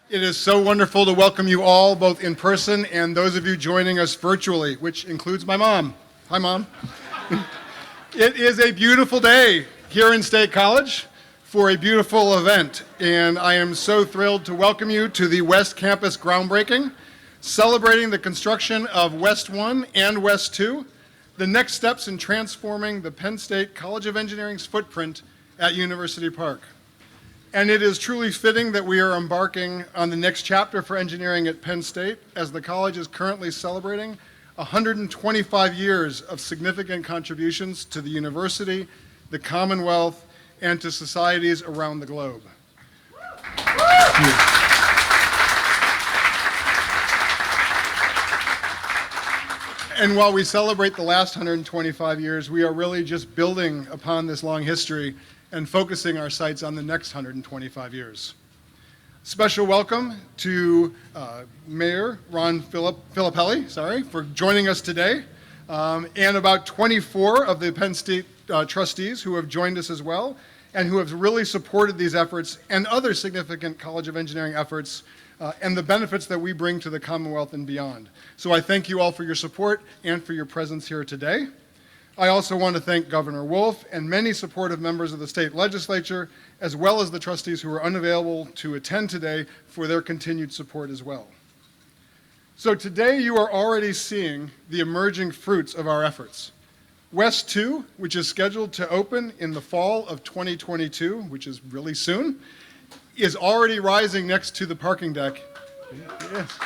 It is so wonderful to welcome you all, both in person and those of you joining us virtually, which includes my mom. Hi, Mom. It is a beautiful day here in State College for a beautiful event, and I am so thrilled to welcome you to the West Campus groundbreaking, celebrating the construction of West 1 and West 2, the next steps in transforming the Penn State College of Engineering's footprint at University Park. And it is truly fitting that we are embarking on the next chapter for engineering at Penn State, as the college is currently celebrating 125 years of significant contributions to the university, the Commonwealth, and to societies around the globe. And while we celebrate the last 125 years, we are really just building upon this long history and focusing our sights on the next 125 years. Special welcome to Mayor Ron Filippelli, for joining us today, and about 24 of the Penn State trustees who have joined us as well, and who have really supported these efforts and other significant College of Engineering efforts and the benefits that we bring to the Commonwealth and beyond. So I thank you all for your support and for your presence here today. I also want to thank Governor Wolf and many supportive members of the state legislature, as well as the trustees who are unavailable to attend today, for their continued support as well. So today you are already seeing the emerging fruits of our efforts. West 2, which is scheduled to open in the fall of 2022, which is really soon, is already rising next to the parking deck. Yes.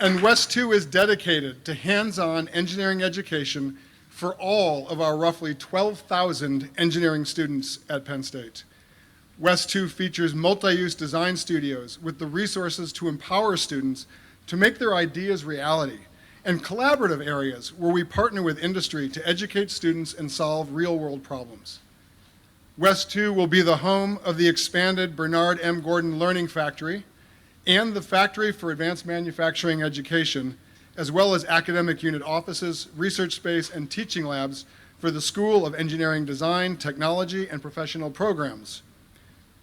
And West 2 is dedicated to hands-on engineering education for all of our roughly 12,000 engineering students at Penn State. West 2 features multi-use design studios with the resources to empower students to make their ideas reality, and collaborative areas where we partner with industry to educate students and solve real-world problems. West 2 will be the home of the expanded Bernard M. Gordon Learning Factory and the Factory for Advanced Manufacturing Education, as well as academic unit offices, research space, and teaching labs for the School of Engineering Design, Technology, and Professional Programs.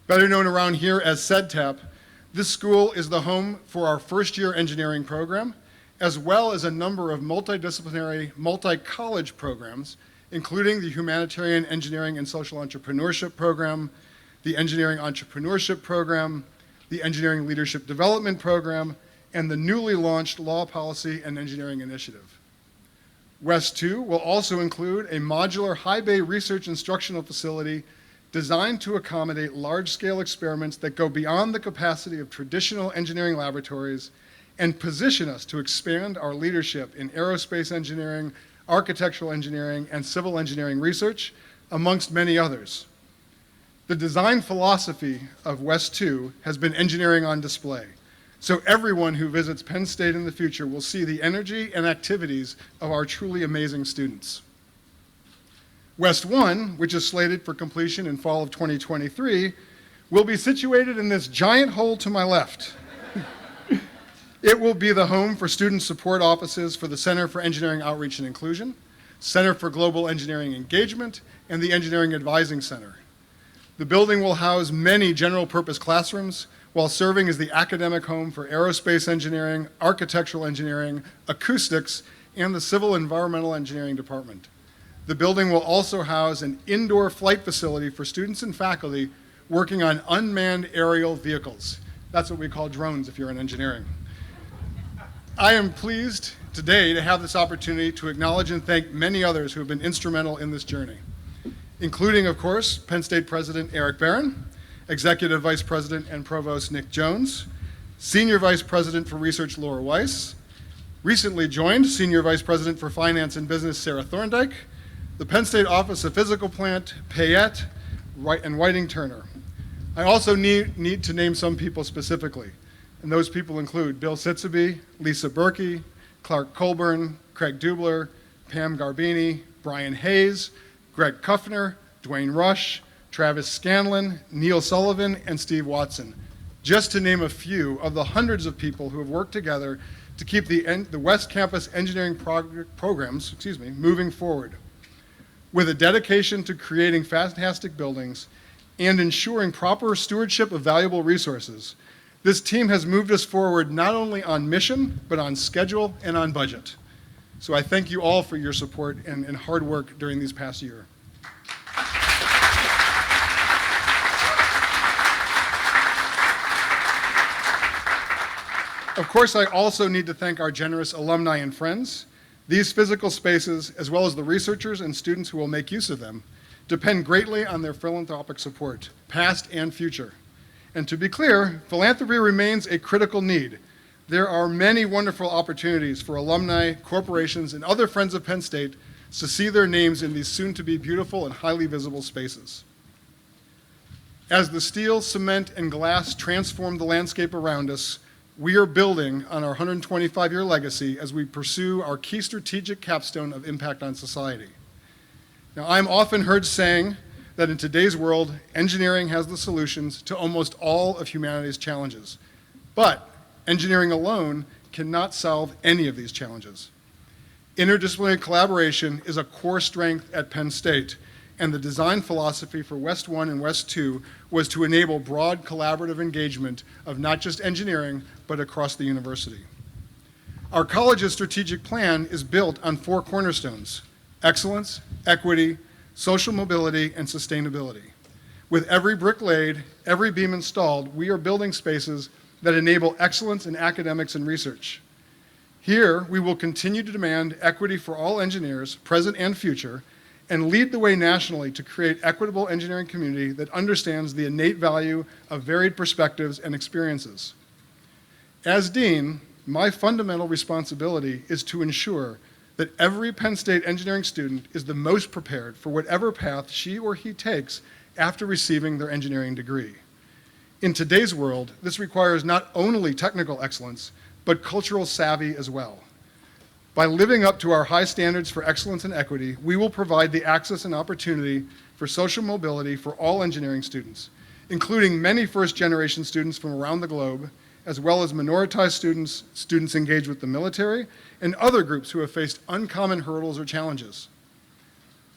Better known around here as CEDTAP, this school is the home for our first-year engineering program, as well as a number of multidisciplinary, multi-college programs, including the Humanitarian Engineering and Social Entrepreneurship Program, the Engineering Entrepreneurship Program, the Engineering Leadership Development Program, and the newly launched Law Policy and Engineering Initiative. West 2 will also include a modular high bay research instructional facility designed to accommodate large-scale experiments that go beyond the capacity of traditional engineering laboratories and position us to expand our leadership in aerospace engineering, architectural engineering, and civil engineering research, amongst many others. The design philosophy of West 2 has been engineering on display, so everyone who visits Penn State in the future will see the energy and activities of our truly amazing students. West 1, which is slated for completion in fall of 2023, will be situated in this giant hole to my left. It will be the home for student support offices for the Center for Engineering Outreach and Inclusion, Center for Global Engineering Engagement, and the Engineering Advising Center. The building will house many general-purpose classrooms while serving as the academic home for aerospace engineering, architectural engineering, acoustics, and the civil environmental engineering department. The building will also house an indoor flight facility for students and faculty working on unmanned aerial vehicles. That's what we call drones if you're in engineering. I am pleased today to have this opportunity to acknowledge and thank many others who have been instrumental in this journey, including, of course, Penn State President Eric Barron, Executive Vice President and Provost Nick Jones, Senior Vice President for Research Laura Weiss, recently joined Senior Vice President for Finance and Business Sarah Thorndike, the Penn State Office of Physical Plant, Payette, and Whiting Turner. I also need to name some people specifically, and those people include Bill Sitzeby, Lisa Berkey, Clark Colburn, Craig Dubler, Pam Garbini, Brian Hayes, Greg Kuffner, Dwayne Rush, Travis Scanlon, Neil Sullivan, and Steve Watson, just to name a few of the hundreds of people who have worked together to keep the West Campus engineering programs moving forward. With a dedication to creating fantastic buildings and ensuring proper stewardship of valuable resources, this team has moved us forward not only on mission, but on schedule and on budget. So I thank you all for your support and hard work during these past year. Of course, I also need to thank our generous alumni and friends. These physical spaces, as well as the researchers and students who will make use of them, depend greatly on their philanthropic support, past and future. And to be clear, philanthropy remains a critical need. There are many wonderful opportunities for alumni, corporations, and other friends of Penn State to see their names in these soon-to-be beautiful and highly visible spaces. As the steel, cement, and glass transform the landscape around us, we are building on our 125-year legacy as we pursue our key strategic capstone of impact on society. Now, I'm often heard saying that in today's world, engineering has the solutions to almost all of humanity's challenges. But engineering alone cannot solve any of these challenges. Interdisciplinary collaboration is a core strength at Penn State, and the design philosophy for West 1 and West 2 was to enable broad collaborative engagement of not just engineering, but across the university. Our college's strategic plan is built on 4 cornerstones: excellence, equity, social mobility, and sustainability. With every brick laid, every beam installed, we are building spaces that enable excellence in academics and research. Here, we will continue to demand equity for all engineers, present and future, and lead the way nationally to create equitable engineering community that understands the innate value of varied perspectives and experiences. As dean, my fundamental responsibility is to ensure that every Penn State engineering student is the most prepared for whatever path she or he takes after receiving their engineering degree. In today's world, this requires not only technical excellence, but cultural savvy as well. By living up to our high standards for excellence and equity, we will provide the access and opportunity for social mobility for all engineering students, including many first-generation students from around the globe, as well as minoritized students, students engaged with the military, and other groups who have faced uncommon hurdles or challenges.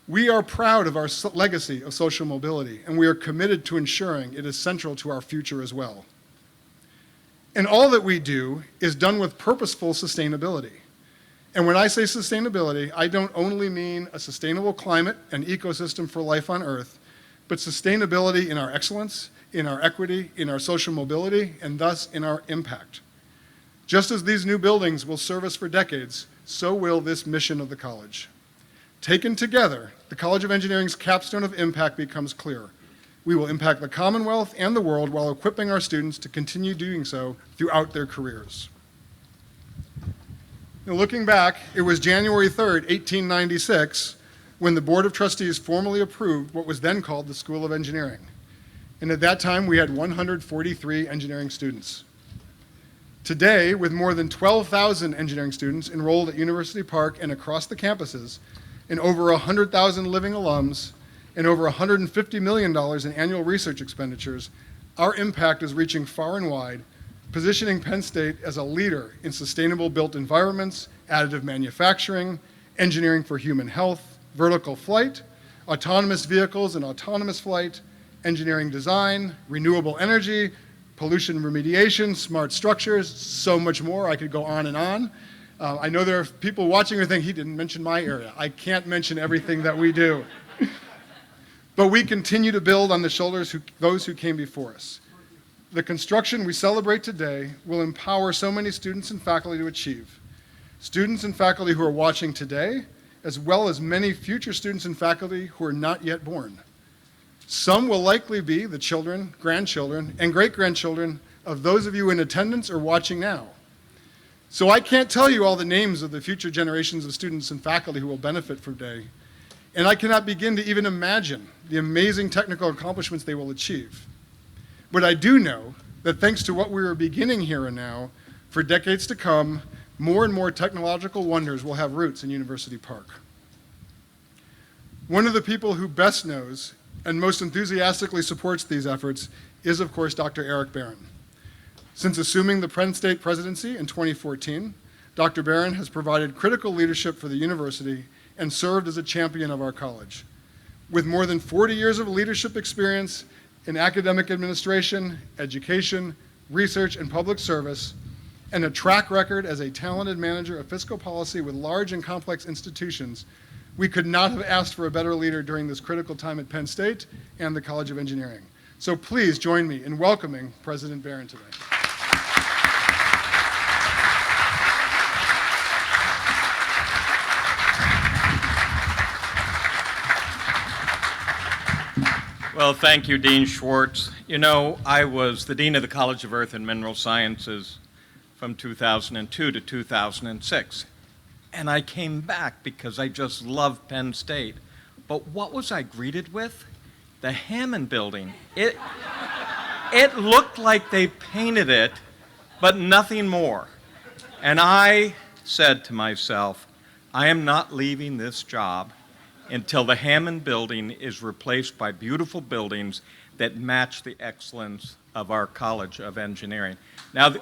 We are proud of our legacy of social mobility, and we are committed to ensuring it is central to our future as well. And all that we do is done with purposeful sustainability. And when I say sustainability, I don't only mean a sustainable climate and ecosystem for life on Earth, but sustainability in our excellence, in our equity, in our social mobility, and thus in our impact. Just as these new buildings will serve us for decades, so will this mission of the college. Taken together, the College of Engineering's capstone of impact becomes clear. We will impact the Commonwealth and the world while equipping our students to continue doing so throughout their careers. Now, looking back, it was January 3rd, 1896, when the Board of Trustees formally approved what was then called the School of Engineering. And at that time, we had 143 engineering students. Today, with more than 12,000 engineering students enrolled at University Park and across the campuses, and over 100,000 living alums, and over $150 million in annual research expenditures, our impact is reaching far and wide, positioning Penn State as a leader in sustainable built environments, additive manufacturing, engineering for human health, vertical flight, autonomous vehicles and autonomous flight, engineering design, renewable energy, pollution remediation, smart structures, so much more. I could go on and on. I know there are people watching who think he didn't mention my area. I can't mention everything that we do. But we continue to build on the shoulders of those who came before us. The construction we celebrate today will empower so many students and faculty to achieve. Students and faculty who are watching today, as well as many future students and faculty who are not yet born. Some will likely be the children, grandchildren, and great-grandchildren of those of you in attendance or watching now. So I can't tell you all the names of the future generations of students and faculty who will benefit from today, and I cannot begin to even imagine the amazing technical accomplishments they will achieve. But I do know that thanks to what we are beginning here and now, for decades to come, more and more technological wonders will have roots in University Park. One of the people who best knows and most enthusiastically supports these efforts is, of course, Dr. Eric Barron. Since assuming the Penn State presidency in 2014, Dr. Barron has provided critical leadership for the university and served as a champion of our college. With more than 40 years of leadership experience in academic administration, education, research, and public service, and a track record as a talented manager of fiscal policy with large and complex institutions, we could not have asked for a better leader during this critical time at Penn State and the College of Engineering. So please join me in welcoming President Barron today. Well, thank you, Dean Schwartz. You know, I was the Dean of the College of Earth and Mineral Sciences from 2002 to 2006. And I came back because I just loved Penn State. But what was I greeted with? The Hammond Building. It looked like they painted it, but nothing more. And I said to myself, I am not leaving this job until the Hammond Building is replaced by beautiful buildings that match the excellence of our College of Engineering. Now,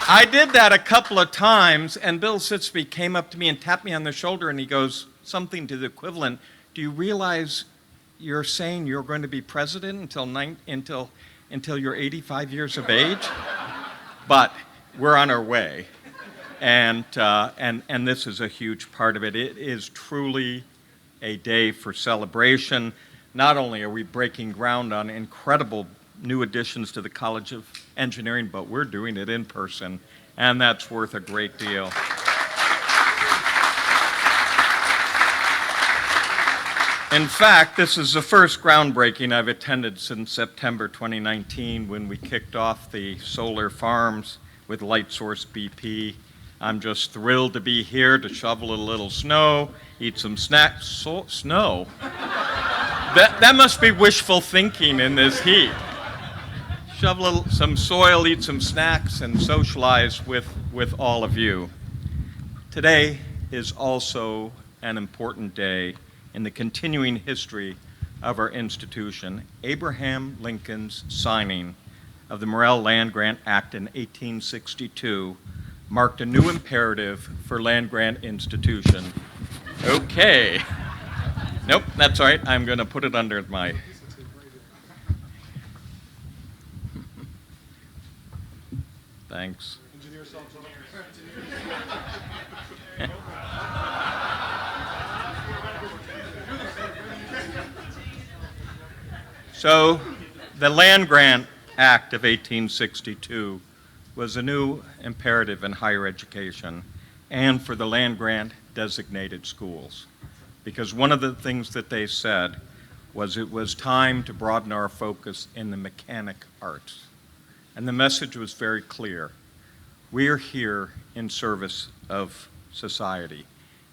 I did that a couple of times, and Bill Sitzby came up to me and tapped me on the shoulder, and he goes, something to the equivalent, do you realize you're saying you're going to be president until you're 85 years of age? But we're on our way, and this is a huge part of it. It is truly a day for celebration. Not only are we breaking ground on incredible new additions to the College of Engineering, but we're doing it in person, and that's worth a great deal. In fact, this is the first groundbreaking I've attended since September 2019 when we kicked off the solar farms with Lightsource BP. I'm just thrilled to be here to shovel a little snow, eat some snacks. Snow? That must be wishful thinking in this heat. Shovel some soil, eat some snacks, and socialize with all of you. Today is also an important day in the continuing history of our institution. Abraham Lincoln's signing of the Morrell Land Grant Act in 1862 marked a new imperative for land grant institution. Okay. Nope, that's all right. I'm going to put it under my... Thanks. So, the Land Grant Act of 1862 was a new imperative in higher education and for the land grant designated schools. Because one of the things that they said was it was time to broaden our focus in the mechanic arts. And the message was very clear. We are here in service of society.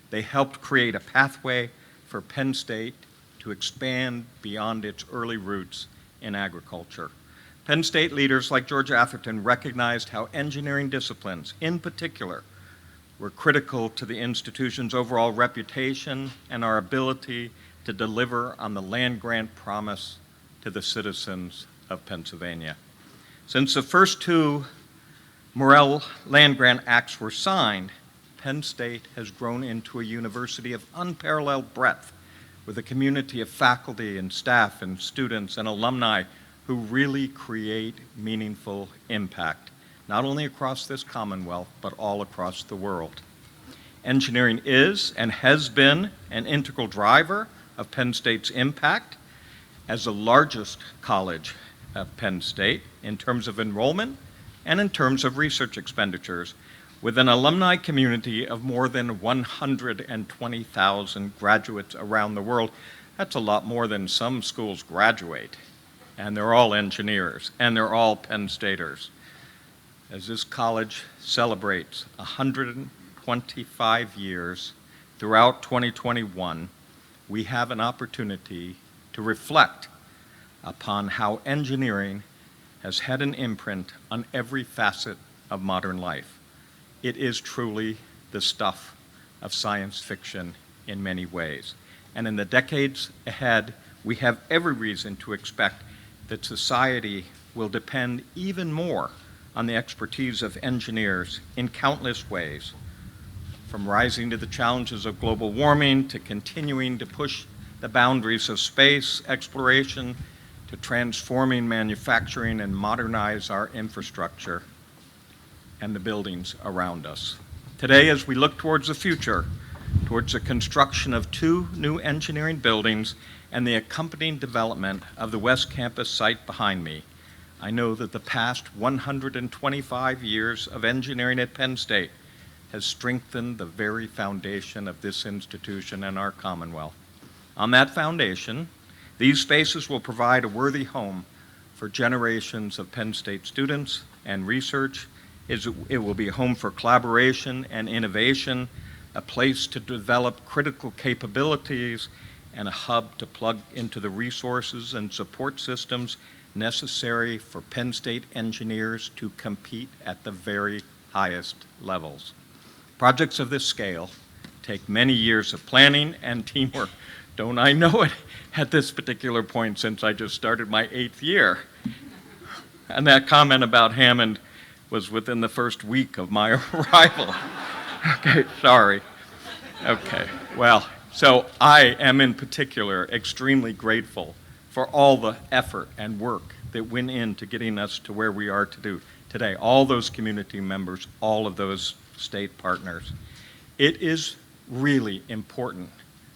They helped create a pathway for Penn State to expand beyond its early roots in agriculture. Penn State leaders like George Atherton recognized how engineering disciplines, in particular, were critical to the institution's overall reputation and our ability to deliver on the land grant promise to the citizens of Pennsylvania. Since the first two Morrell Land Grant Acts were signed, Penn State has grown into a university of unparalleled breadth, with a community of faculty and staff and students and alumni who really create meaningful impact, not only across this Commonwealth, but all across the world. Engineering is and has been an integral driver of Penn State's impact as the largest college of Penn State in terms of enrollment and in terms of research expenditures, with an alumni community of more than 120,000 graduates around the world. That's a lot more than some schools graduate, and they're all engineers, and they're all Penn Staters. As this college celebrates 125 years throughout 2021, we have an opportunity to reflect upon how engineering has had an imprint on every facet of modern life. It is truly the stuff of science fiction in many ways. And in the decades ahead, we have every reason to expect that society will depend even more on the expertise of engineers in countless ways, from rising to the challenges of global warming to continuing to push the boundaries of space exploration to transforming manufacturing and modernize our infrastructure and the buildings around us. Today, as we look towards the future, towards the construction of 2 new engineering buildings and the accompanying development of the West Campus site behind me, I know that the past 125 years of engineering at Penn State has strengthened the very foundation of this institution and our Commonwealth. On that foundation, these spaces will provide a worthy home for generations of Penn State students and research. It will be a home for collaboration and innovation, a place to develop critical capabilities, and a hub to plug into the resources and support systems necessary for Penn State engineers to compete at the very highest levels. Projects of this scale take many years of planning and teamwork. Don't I know it at this particular point since I just started my 8th year? And that comment about Hammond was within the first week of my arrival. Okay, sorry. Okay, well, so I am in particular extremely grateful for all the effort and work that went into getting us to where we are today. All those community members, all of those state partners. It is really important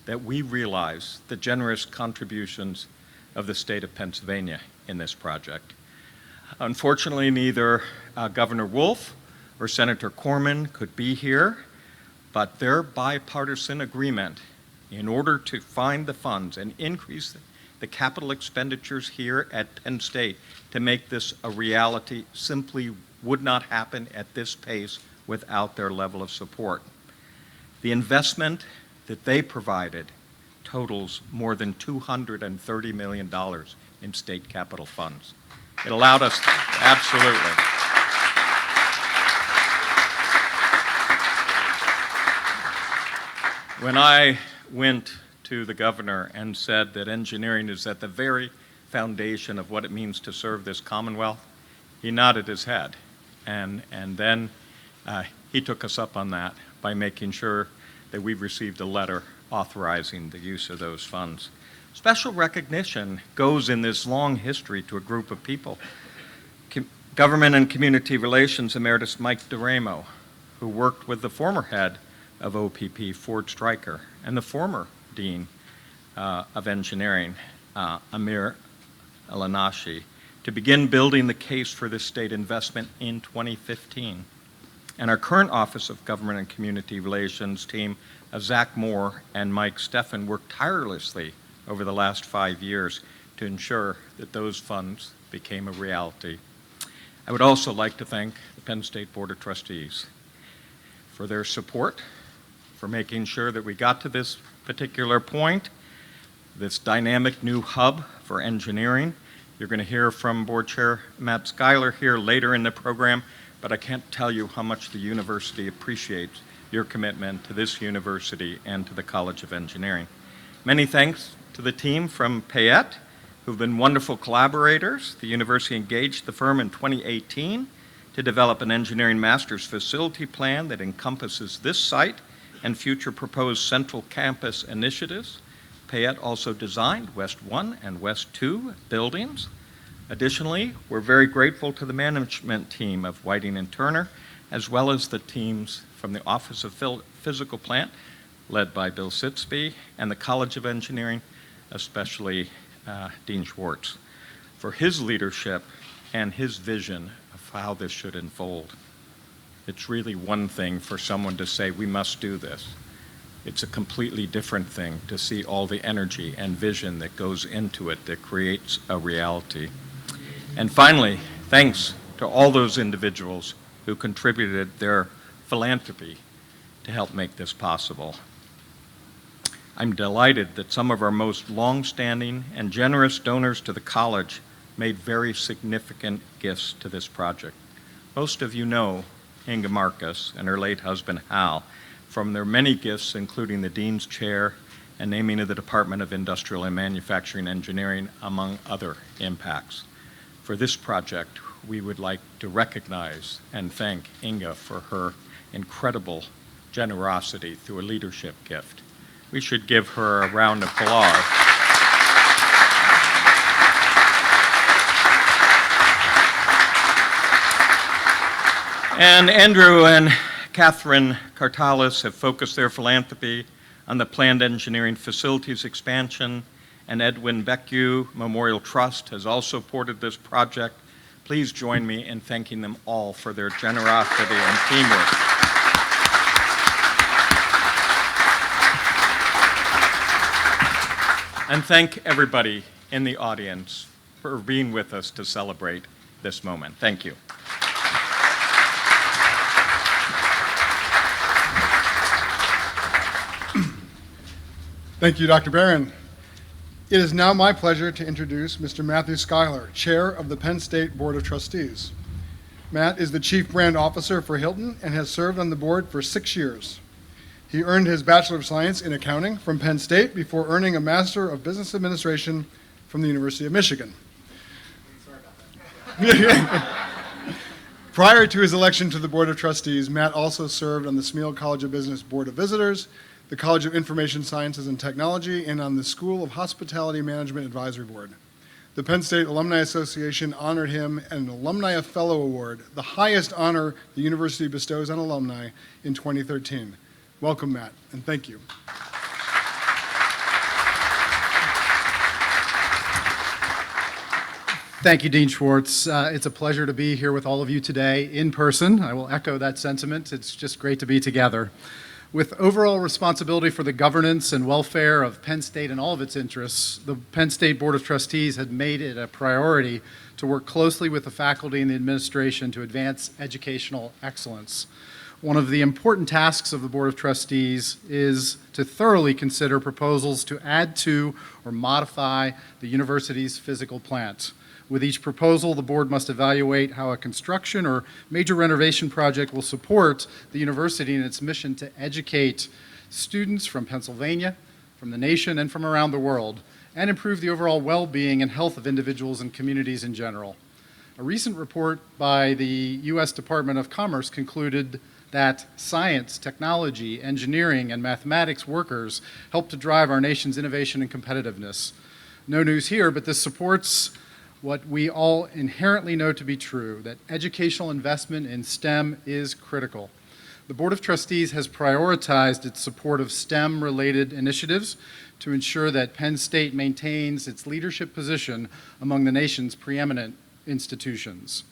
that we realize the generous contributions of the state of Pennsylvania in this project. Unfortunately, neither Governor Wolf or Senator Corman could be here, but their bipartisan agreement in order to find the funds and increase the capital expenditures here at Penn State to make this a reality simply would not happen at this pace without their level of support. The investment that they provided totals more than $230 million in state capital funds. It allowed us, absolutely. When I went to the governor and said that engineering is at the very foundation of what it means to serve this Commonwealth, he nodded his head. And then he took us up on that by making sure that we received a letter authorizing the use of those funds. Special recognition goes in this long history to a group of people. Government and Community Relations Emeritus Mike DeRamo, who worked with the former head of OPP, Ford Stryker, and the former Dean of Engineering, Amir Elanashi, to begin building the case for this state investment in 2015. And our current Office of Government and Community Relations team of Zach Moore and Mike Steffen worked tirelessly over the last 5 years to ensure that those funds became a reality. I would also like to thank the Penn State Board of Trustees for their support, for making sure that we got to this particular point, this dynamic new hub for engineering. You're going to hear from Board Chair Matt Schuyler here later in the program, but I can't tell you how much the university appreciates your commitment to this university and to the College of Engineering. Many thanks to the team from Payette, who've been wonderful collaborators. The university engaged the firm in 2018 to develop an engineering master's facility plan that encompasses this site and future proposed central campus initiatives. Payette also designed West 1 and West 2 buildings. Additionally, we're very grateful to the management team of Whiting and Turner, as well as the teams from the Office of Physical Plant, led by Bill Sitzby, and the College of Engineering, especially Dean Schwartz, for his leadership and his vision of how this should unfold. It's really one thing for someone to say, we must do this. It's a completely different thing to see all the energy and vision that goes into it that creates a reality. And finally, thanks to all those individuals who contributed their philanthropy to help make this possible. I'm delighted that some of our most long-standing and generous donors to the college made very significant gifts to this project. Most of you know Inga Marcus and her late husband Hal from their many gifts, including the Dean's Chair and naming of the Department of Industrial and Manufacturing Engineering, among other impacts. For this project, we would like to recognize and thank Inga for her incredible generosity through a leadership gift. We should give her a round of applause. And Andrew and Catherine Cartalis have focused their philanthropy on the planned engineering facilities expansion, and Edwin Beccu Memorial Trust has also supported this project. Please join me in thanking them all for their generosity and teamwork. And thank everybody in the audience for being with us to celebrate this moment. Thank you. Thank you, Dr. Barron. It is now my pleasure to introduce Mr. Matthew Schuyler, Chair of the Penn State Board of Trustees. Matt is the Chief Brand Officer for Hilton and has served on the board for 6 years. He earned his Bachelor of Science in Accounting from Penn State before earning a Master of Business Administration from the University of Michigan. Prior to his election to the Board of Trustees, Matt also served on the Smeal College of Business Board of Visitors, the College of Information Sciences and Technology, and on the School of Hospitality Management Advisory Board. The Penn State Alumni Association honored him an Alumni Fellow Award, the highest honor the university bestows on alumni, in 2013. Welcome, Matt, and thank you. Thank you, Dean Schwartz. It's a pleasure to be here with all of you today in person. I will echo that sentiment. It's just great to be together. With overall responsibility for the governance and welfare of Penn State and all of its interests, the Penn State Board of Trustees had made it a priority to work closely with the faculty and the administration to advance educational excellence. One of the important tasks of the Board of Trustees is to thoroughly consider proposals to add to or modify the university's physical plant. With each proposal, the board must evaluate how a construction or major renovation project will support the university in its mission to educate students from Pennsylvania, from the nation, and from around the world, and improve the overall well-being and health of individuals and communities in general. A recent report by the U.S. Department of Commerce concluded that science, technology, engineering, and mathematics workers help to drive our nation's innovation and competitiveness. No news here, but this supports what we all inherently know to be true, that educational investment in STEM is critical. The Board of Trustees has prioritized its support of STEM-related initiatives to ensure that Penn State maintains its leadership position among the nation's preeminent institutions.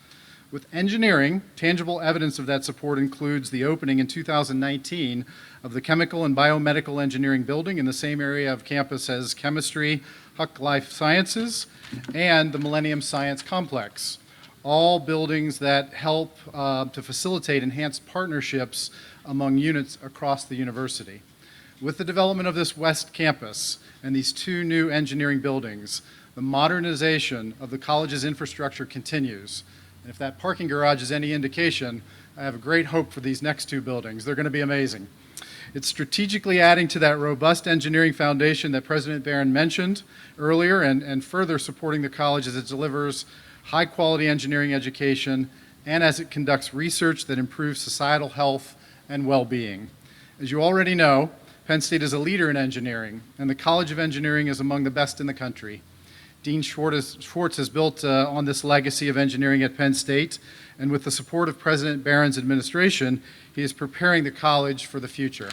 With engineering, tangible evidence of that support includes the opening in 2019 of the Chemical and Biomedical Engineering Building in the same area of campus as Chemistry, Huck Life Sciences, and the Millennium Science Complex, all buildings that help to facilitate enhanced partnerships among units across the university. With the development of this West Campus and these 2 new engineering buildings, the modernization of the college's infrastructure continues. And if that parking garage is any indication, I have a great hope for these next 2 buildings. They're going to be amazing. It's strategically adding to that robust engineering foundation that President Barron mentioned earlier and further supporting the college as it delivers high-quality engineering education and as it conducts research that improves societal health and well-being. As you already know, Penn State is a leader in engineering, and the College of Engineering is among the best in the country. Dean Schwartz has built on this legacy of engineering at Penn State, and with the support of President Barron's administration, he is preparing the college for the future.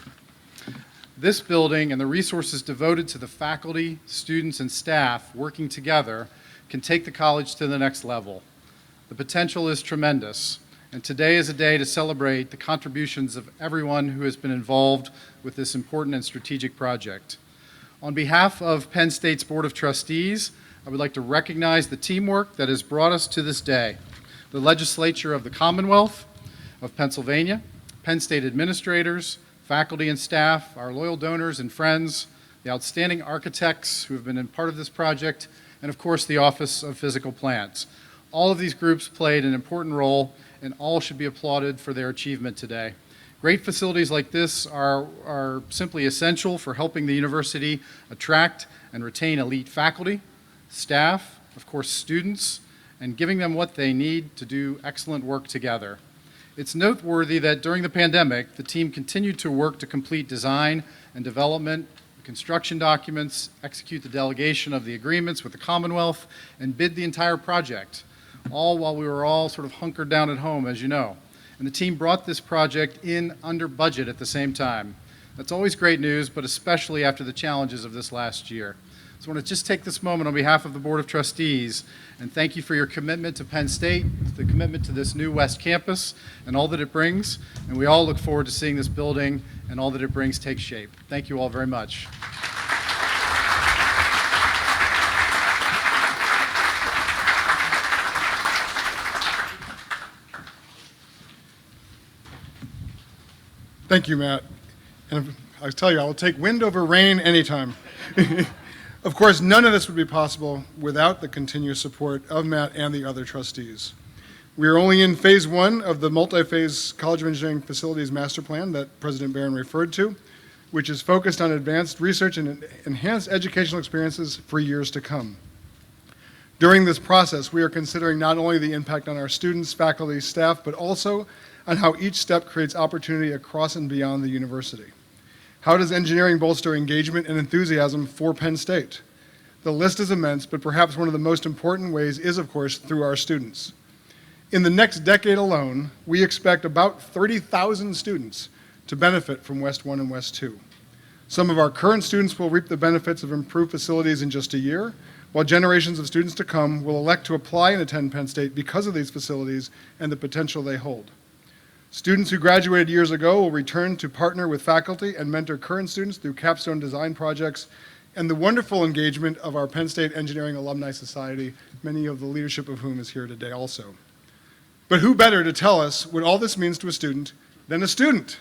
This building and the resources devoted to the faculty, students, and staff working together can take the college to the next level. The potential is tremendous, and today is a day to celebrate the contributions of everyone who has been involved with this important and strategic project. On behalf of Penn State's Board of Trustees, I would like to recognize the teamwork that has brought us to this day. The legislature of the Commonwealth of Pennsylvania, Penn State administrators, faculty and staff, our loyal donors and friends, the outstanding architects who have been a part of this project, and of course the Office of Physical Plants. All of these groups played an important role and all should be applauded for their achievement today. Great facilities like this are simply essential for helping the university attract and retain elite faculty, staff, of course students, and giving them what they need to do excellent work together. It's noteworthy that during the pandemic, the team continued to work to complete design and development, construction documents, execute the delegation of the agreements with the Commonwealth, and bid the entire project, all while we were all sort of hunkered down at home, as you know. And the team brought this project in under budget at the same time. That's always great news, but especially after the challenges of this last year. So I want to just take this moment on behalf of the Board of Trustees and thank you for your commitment to Penn State, the commitment to this new West Campus, and all that it brings. And we all look forward to seeing this building and all that it brings take shape. Thank you all very much. Thank you, Matt. And I tell you, I will take wind over rain anytime. Of course, none of this would be possible without the continuous support of Matt and the other trustees. We are only in phase one of the multi-phase College of Engineering Facilities Master Plan that President Barron referred to, which is focused on advanced research and enhanced educational experiences for years to come. During this process, we are considering not only the impact on our students, faculty, staff, but also on how each step creates opportunity across and beyond the university. How does engineering bolster engagement and enthusiasm for Penn State? The list is immense, but perhaps one of the most important ways is, of course, through our students. In the next decade alone, we expect about 30,000 students to benefit from West 1 and West 2. Some of our current students will reap the benefits of improved facilities in just a year, while generations of students to come will elect to apply and attend Penn State because of these facilities and the potential they hold. Students who graduated years ago will return to partner with faculty and mentor current students through capstone design projects and the wonderful engagement of our Penn State Engineering Alumni Society, many of the leadership of whom is here today also. But who better to tell us what all this means to a student than a student?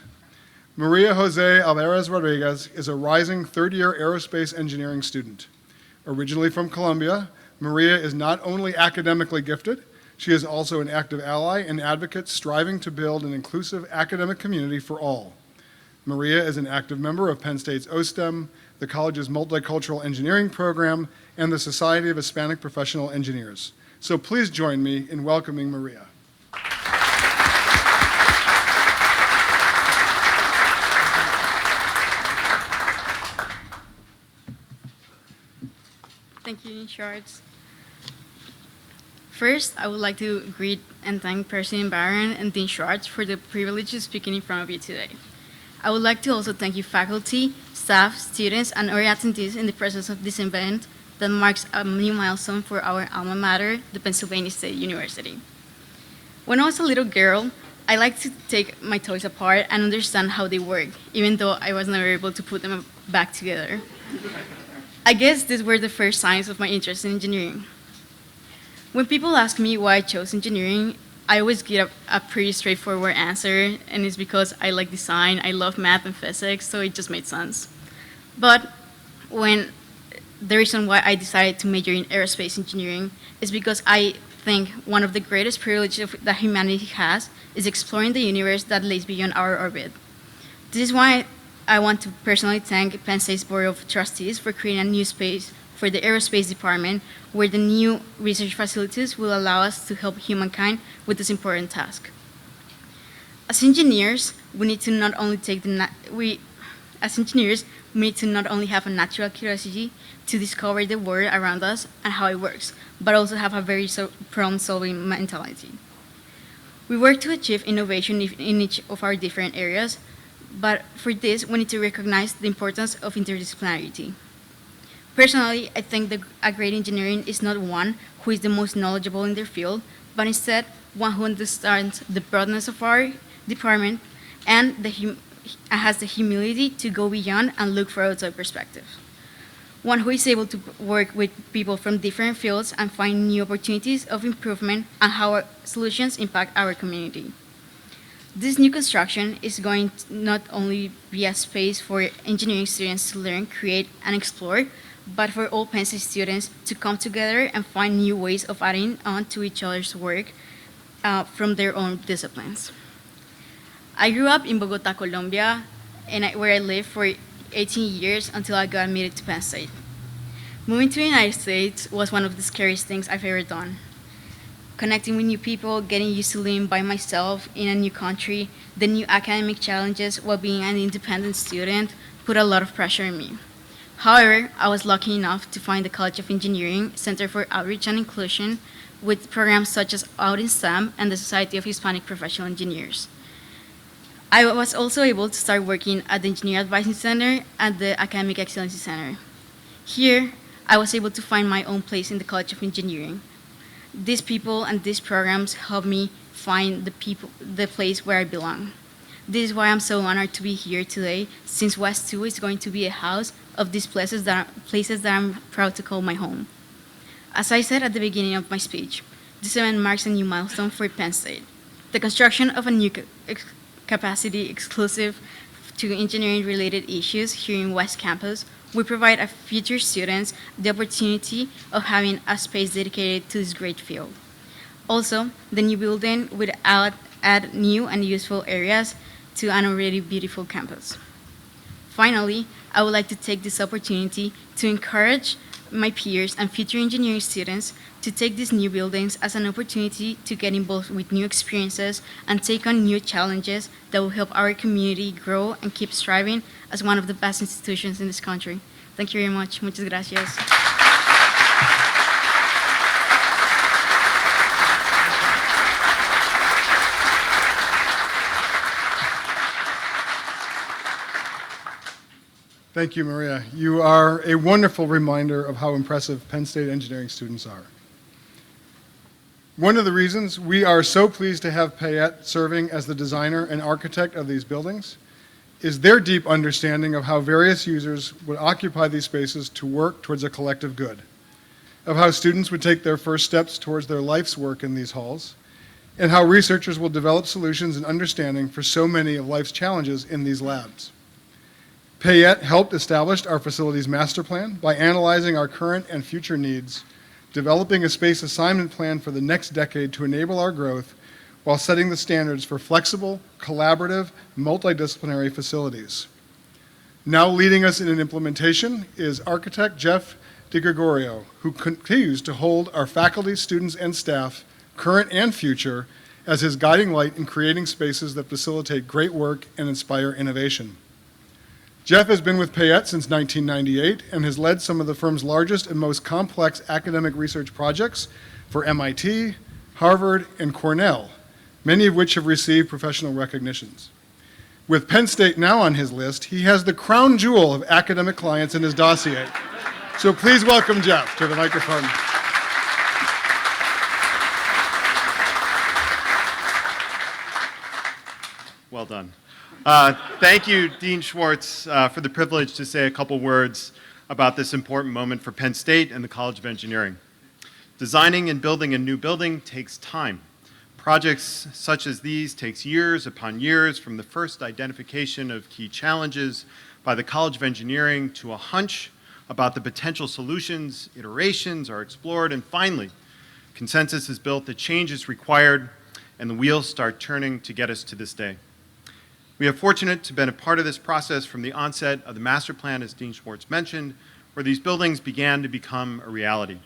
Maria Jose Alvarez Rodriguez is a rising third-year aerospace engineering student. Originally from Colombia, Maria is not only academically gifted, she is also an active ally and advocate striving to build an inclusive academic community for all. Maria is an active member of Penn State's OSTEM, the college's multicultural engineering program, and the Society of Hispanic Professional Engineers. So please join me in welcoming Maria. Thank you, Charles. First, I would like to greet and thank President Barron and Dean Schwartz for the privilege of speaking in front of you today. I would like to also thank you faculty, staff, students, and other attendees in the presence of this event that marks a new milestone for our alma mater, the Pennsylvania State University. When I was a little girl, I liked to take my toys apart and understand how they work, even though I was never able to put them back together. I guess these were the first signs of my interest in engineering. When people ask me why I chose engineering, I always give a pretty straightforward answer, and it's because I like design, I love math and physics, so it just made sense. But the reason why I decided to major in aerospace engineering is because I think one of the greatest privileges that humanity has is exploring the universe that lays beyond our orbit. This is why I want to personally thank Penn State's Board of Trustees for creating a new space for the aerospace department, where the new research facilities will allow us to help humankind with this important task. As engineers, we need to not only have a natural curiosity to discover the world around us and how it works, but also have a very problem-solving mentality. We work to achieve innovation in each of our different areas, but for this, we need to recognize the importance of interdisciplinarity. Personally, I think that a great engineering is not one who is the most knowledgeable in their field, but instead one who understands the broadness of our department and has the humility to go beyond and look for outside perspectives. One who is able to work with people from different fields and find new opportunities of improvement and how our solutions impact our community. This new construction is going to not only be a space for engineering students to learn, create, and explore, but for all Penn State students to come together and find new ways of adding on to each other's work from their own disciplines. I grew up in Bogota, Colombia, where I lived for 18 years until I got admitted to Penn State. Moving to the United States was one of the scariest things I've ever done. connecting with new people, getting used to living by myself in a new country, the new academic challenges while being an independent student put a lot of pressure on me. However, I was lucky enough to find the College of Engineering Center for Outreach and Inclusion with programs such as Out in STEM and the Society of Hispanic Professional Engineers. I was also able to start working at the Engineer Advising Center and the Academic Excellency Center. Here, I was able to find my own place in the College of Engineering. These people and these programs helped me find the place where I belong. This is why I'm so honored to be here today, since West 2 is going to be a house of these places that I'm proud to call my home. As I said at the beginning of my speech, this event marks a new milestone for Penn State. The construction of a new capacity exclusive to engineering-related issues here in West Campus will provide our future students the opportunity of having a space dedicated to this great field. Also, the new building will add new and useful areas to an already beautiful campus. Finally, I would like to take this opportunity to encourage my peers and future engineering students to take these new buildings as an opportunity to get involved with new experiences and take on new challenges that will help our community grow and keep striving as one of the best institutions in this country. Thank you very much. Muchas gracias. Thank you, Maria. You are a wonderful reminder of how impressive Penn State engineering students are. One of the reasons we are so pleased to have Payette serving as the designer and architect of these buildings is their deep understanding of how various users would occupy these spaces to work towards a collective good, of how students would take their first steps towards their life's work in these halls, and how researchers will develop solutions and understanding for so many of life's challenges in these labs. Payette helped establish our facilities master plan by analyzing our current and future needs, developing a space assignment plan for the next decade to enable our growth, while setting the standards for flexible, collaborative, multidisciplinary facilities. Now leading us in an implementation is architect Jeff DiGregorio, who continues to hold our faculty, students, and staff, current and future, as his guiding light in creating spaces that facilitate great work and inspire innovation. Jeff has been with Payette since 1998 and has led some of the firm's largest and most complex academic research projects for MIT, Harvard, and Cornell, many of which have received professional recognitions. With Penn State now on his list, he has the crown jewel of academic clients in his dossier. So please welcome Jeff to the microphone. Well done. Thank you, Dean Schwartz, for the privilege to say a couple words about this important moment for Penn State and the College of Engineering. Designing and building a new building takes time. Projects such as these takes years upon years, from the first identification of key challenges by the College of Engineering to a hunch about the potential solutions. Iterations are explored, and finally, consensus is built that change is required and the wheels start turning to get us to this day. We are fortunate to have been a part of this process from the onset of the master plan, as Dean Schwartz mentioned, where these buildings began to become a reality.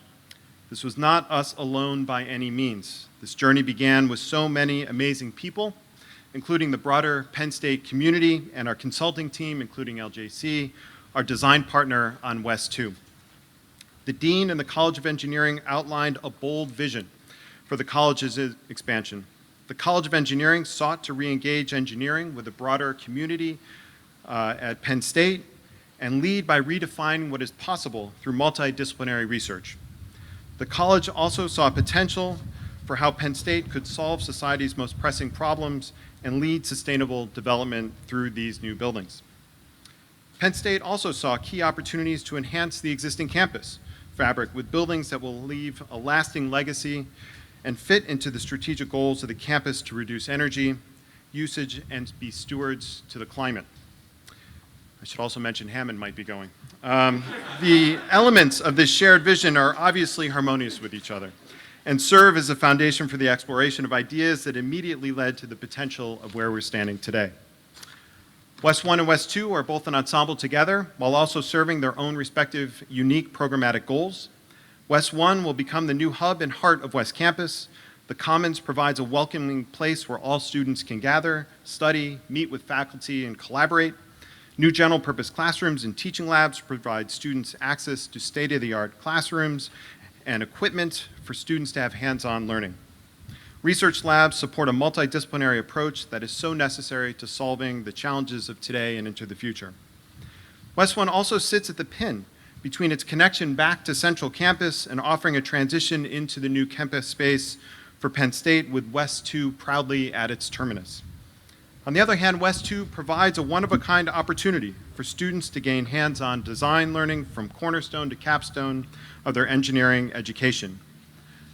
This was not us alone by any means. This journey began with so many amazing people, including the broader Penn State community and our consulting team, including LJC, our design partner on West 2. The Dean and the College of Engineering outlined a bold vision for the college's expansion. The College of Engineering sought to re-engage engineering with the broader community at Penn State and lead by redefining what is possible through multidisciplinary research. The college also saw potential for how Penn State could solve society's most pressing problems and lead sustainable development through these new buildings. Penn State also saw key opportunities to enhance the existing campus fabric with buildings that will leave a lasting legacy and fit into the strategic goals of the campus to reduce energy usage and be stewards to the climate. I should also mention Hammond might be going. The elements of this shared vision are obviously harmonious with each other and serve as a foundation for the exploration of ideas that immediately led to the potential of where we're standing today. West 1 and West 2 are both an ensemble together while also serving their own respective unique programmatic goals. West 1 will become the new hub and heart of West Campus, The Commons provides a welcoming place where all students can gather, study, meet with faculty, and collaborate. New general purpose classrooms and teaching labs provide students access to state-of-the-art classrooms and equipment for students to have hands-on learning. Research labs support a multidisciplinary approach that is so necessary to solving the challenges of today and into the future. West 1 also sits at the Penn between its connection back to Central Campus and offering a transition into the new campus space for Penn State, with West 2 proudly at its terminus. On the other hand, West 2 provides a one-of-a-kind opportunity for students to gain hands-on design learning from cornerstone to capstone of their engineering education.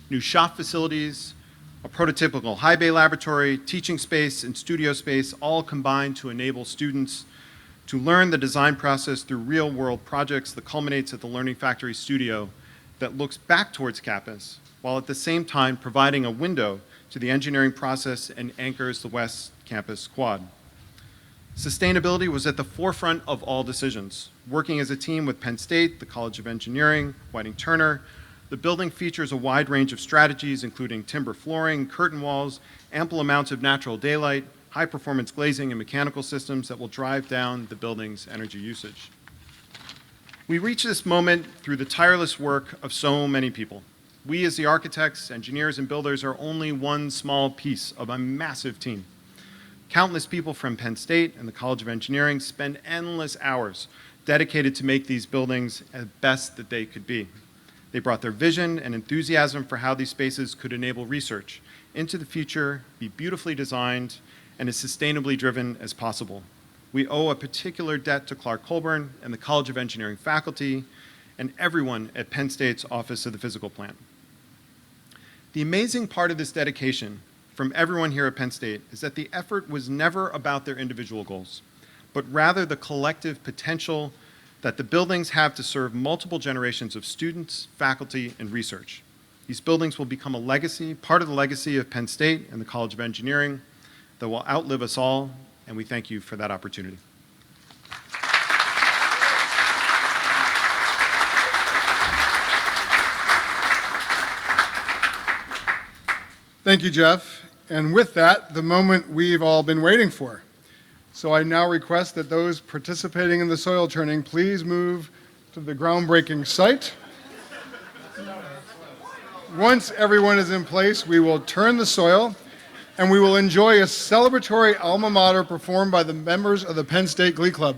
New shop facilities, a prototypical high bay laboratory, teaching space, and studio space all combine to enable students to learn the design process through real-world projects that culminates at the Learning Factory studio that looks back towards campus, while at the same time providing a window to the engineering process and anchors the West Campus quad. Sustainability was at the forefront of all decisions. Working as a team with Penn State, the College of Engineering, Whiting-Turner, the building features a wide range of strategies, including timber flooring, curtain walls, ample amounts of natural daylight, high-performance glazing, and mechanical systems that will drive down the building's energy usage. We reach this moment through the tireless work of so many people. We, as the architects, engineers, and builders, are only one small piece of a massive team. Countless people from Penn State and the College of Engineering spend endless hours dedicated to make these buildings as best that they could be. They brought their vision and enthusiasm for how these spaces could enable research into the future, be beautifully designed, and as sustainably driven as possible. We owe a particular debt to Clark Colburn and the College of Engineering faculty and everyone at Penn State's Office of the Physical Plant. The amazing part of this dedication from everyone here at Penn State is that the effort was never about their individual goals, but rather the collective potential that the buildings have to serve multiple generations of students, faculty, and research. These buildings will become a legacy, part of the legacy of Penn State and the College of Engineering that will outlive us all, and we thank you for that opportunity. Thank you, Jeff. And with that, the moment we've all been waiting for. So I now request that those participating in the soil turning please move to the groundbreaking site. Once everyone is in place, we will turn the soil and we will enjoy a celebratory alma mater performed by the members of the Penn State Glee Club.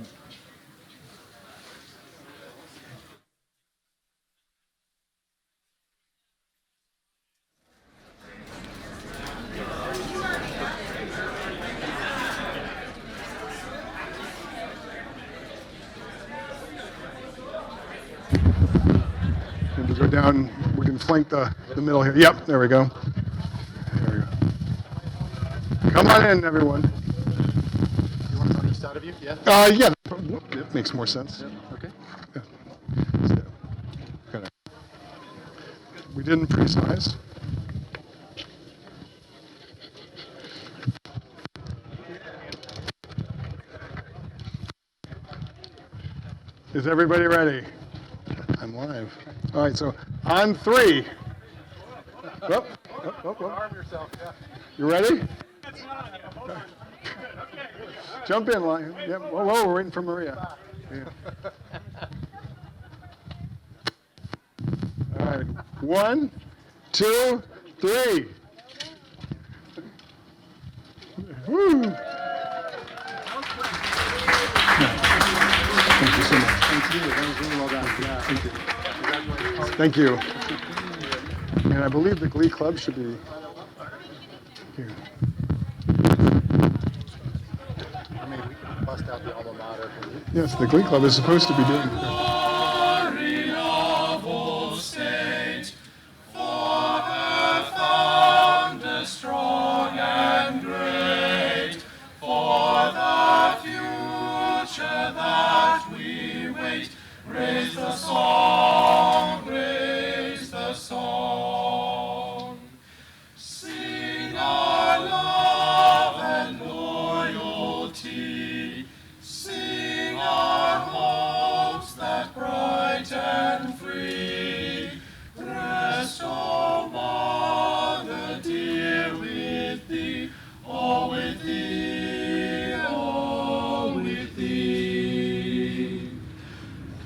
And to go down, we can flank the middle here. Yep, there we go. There we go. Come on in, everyone. You want it on each side of you? Yeah? Yeah, that makes more sense. Yeah. Okay. Yeah. Kinda. We didn't precise. Is everybody ready? I'm live. All right, so on three. Arm yourself, yeah. You ready? Jump in, Lion. Yep. Whoa, we're waiting for Maria. Yeah. All right. 1, 2, 3. Woo! Thank you so much. Thank you. That was really well done. Yeah. Thank you. Thank you. And I believe the Glee Club should be here. Or maybe we can bust out the alma mater. Yes, the Glee Club is supposed to be doing it. Glory of old state, for her founder strong and great, for the future that we wait. Raise the song, raise the song. Sing our love and loyalty, sing our hopes that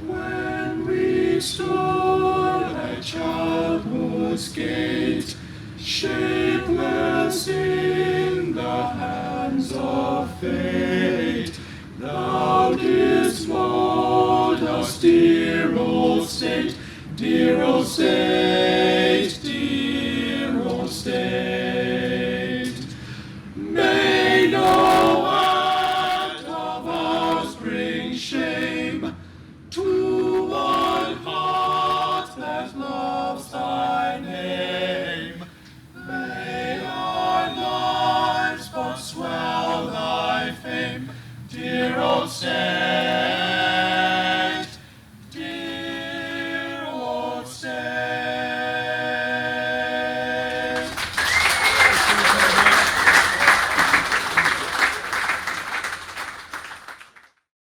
When we stood at childhood's gate, shapeless in the hands of fate, thou didst mold us, dear old state, dear old state.